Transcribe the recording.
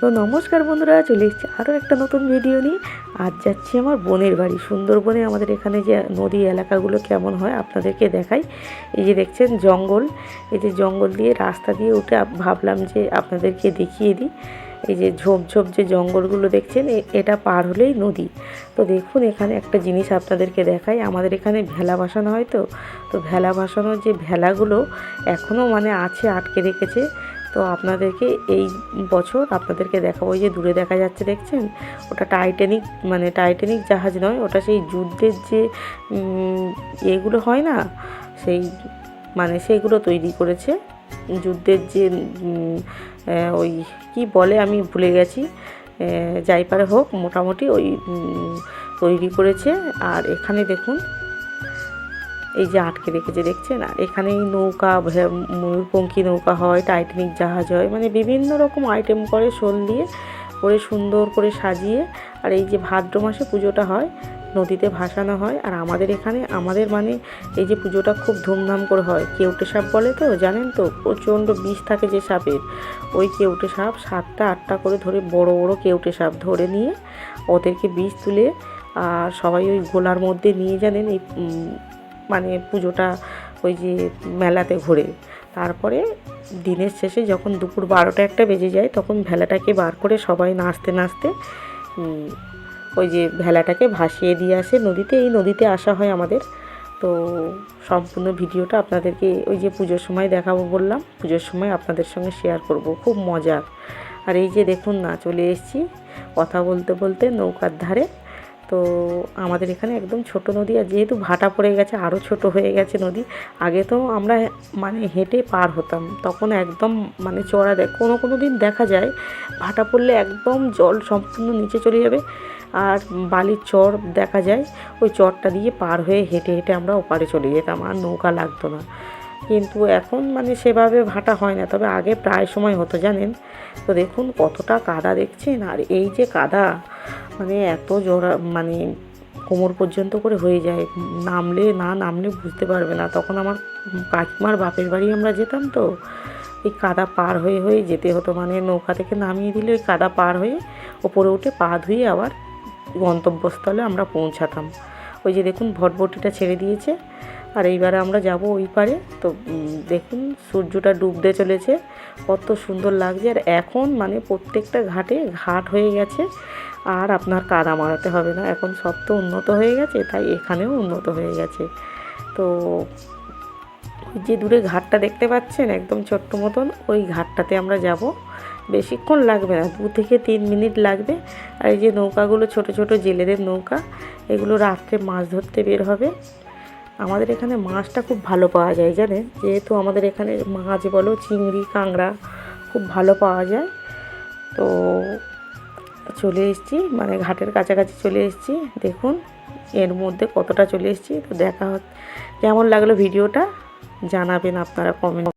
তো নমস্কার বন্ধুরা, চলে এসেছি আরও একটা নতুন ভিডিও নিয়ে। আজ যাচ্ছি আমার বোনের বাড়ি সুন্দরবনে। আমাদের এখানে যে নদী এলাকাগুলো কেমন হয় আপনাদেরকে দেখাই। এই যে দেখছেন জঙ্গল, এই যে জঙ্গল দিয়ে রাস্তা দিয়ে উঠে ভাবলাম যে আপনাদেরকে দেখিয়ে দিই। এই যে ঝোপ ঝোপ যে জঙ্গলগুলো দেখছেন, এটা পার হলেই নদী। তো দেখুন এখানে একটা জিনিস আপনাদেরকে দেখাই। আমাদের এখানে ভেলা ভাসানো হয়, তো ভেলা ভাসানোর যে ভেলাগুলো এখনও মানে আছে, আটকে রেখেছে। তো আপনাদেরকে এই বছর আপনাদেরকে দেখাবো। ওই যে দূরে দেখা যাচ্ছে দেখছেন, ওটা টাইটানিক, মানে টাইটানিক জাহাজ নয়, ওটা সেই যুদ্ধের যে এগুলো হয় না, সেই মানে সেইগুলো তৈরি করেছে। যুদ্ধের যে ওই কি বলে আমি ভুলে গেছি, যাই পারে হোক, মোটামুটি ওই তৈরি করেছে। আর এখানে দেখুন এই যে আটকে রেখেছে দেখছেন। আর এখানেই নৌকা, ময়ূরপঙ্খী নৌকা হয়, টাইটানিক জাহাজ হয়, মানে বিভিন্ন রকম আইটেম করে শোল দিয়ে করে সুন্দর করে সাজিয়ে। আর এই যে ভাদ্র মাসে পুজোটা হয়, নদীতে ভাসানো হয়। আর আমাদের এখানে মানে এই যে পুজোটা খুব ধুমধাম করে হয়। কেউটে সাপ বলে, তো জানেন তো, প্রচণ্ড বিষ থাকে যে সাপের, ওই কেউটে সাপ 7টা 8টা করে ধরে, বড় বড় কেউটে সাপ ধরে নিয়ে ওদেরকে বিষ তুলে আর সবাই ওই গোলার মধ্যে নিয়ে জানেন এই মানে পুজোটা ওই যে মেলাতে ঘোরে। তারপরে দিনের শেষে যখন দুপুর 12টা 1টা বেজে যায়, তখন ভেলাটাকে বার করে সবাই নাচতে নাচতে ওই যে ভেলাটাকে ভাসিয়ে দিয়ে আসে নদীতে। এই নদীতে আসা হয় আমাদের। তো সম্পূর্ণ ভিডিওটা আপনাদেরকে ওই যে পুজোর সময় দেখাবো বললাম, পুজোর সময় আপনাদের সঙ্গে শেয়ার করব, খুব মজার। আর এই যে দেখুন না, চলে এসেছি কথা বলতে বলতে নৌকার ধারে। তো আমাদের এখানে একদম ছোট নদী, আর যেহেতু ভাটা পড়ে গেছে আরও ছোট হয়ে গেছে নদী। আগে তো আমরা মানে হেঁটে পার হতাম, তখন একদম মানে চড়া কোনো দিন দেখা যায় ভাটা পড়লে একদম জল সম্পূর্ণ নিচে চলে যাবে, আর বালির চর দেখা যায়। ওই চরটা দিয়ে পার হয়ে হেঁটে হেঁটে আমরা ওপারে চলে যেতাম, আর নৌকা লাগতো না। কিন্তু এখন মানে সেভাবে ভাটা হয় না, তবে আগে প্রায় সময় হতো জানেন। তো দেখুন কতটা কাদা দেখছেন। আর এই যে কাদা, মানে এত জোড়া, মানে কোমর পর্যন্ত করে হয়ে যায়, নামলে বুঝতে পারবে না। তখন আমার কাকিমার বাপের বাড়ি আমরা যেতাম, তো এই কাদা পার হয়ে হয়ে যেতে হতো, মানে নৌকা থেকে নামিয়ে দিলে ওই কাদা পার হয়ে ওপরে উঠে পা ধুয়ে আবার গন্তব্যস্থলে আমরা পৌঁছাতাম। ওই যে দেখুন ভটভটিটা ছেড়ে দিয়েছে, আর এইবারে আমরা যাব ওই পারে। তো দেখুন সূর্যটা ডুবতে চলেছে, কত সুন্দর লাগছে। আর এখন মানে প্রত্যেকটা ঘাট হয়ে গেছে, আর আপনার কাদা মারাতে হবে না। এখন সব তো উন্নত হয়ে গেছে, তাই এখানেও উন্নত হয়ে গেছে। তো ওই যে দূরে ঘাটটা দেখতে পাচ্ছেন একদম ছোট্ট মতন, ওই ঘাটটাতে আমরা যাব। বেশিক্ষণ লাগবে না, 2 থেকে 3 মিনিট লাগবে। আর এই যে নৌকাগুলো ছোট ছোট জেলেদের নৌকা, এগুলো রাত্রে মাছ ধরতে বের হবে। আমাদের এখানে মাছটা খুব ভালো পাওয়া যায় জানেন, যেহেতু আমাদের এখানে মাছ বলো, চিংড়ি, কাঁকড়া খুব ভালো পাওয়া যায়। তো চলে এসেছি, মানে ঘাটের কাছাকাছি চলে এসেছি। দেখুন এর মধ্যে কতটা চলে এসেছি। তো কেমন লাগলো ভিডিওটা জানাবেন আপনারা কমেন্ট।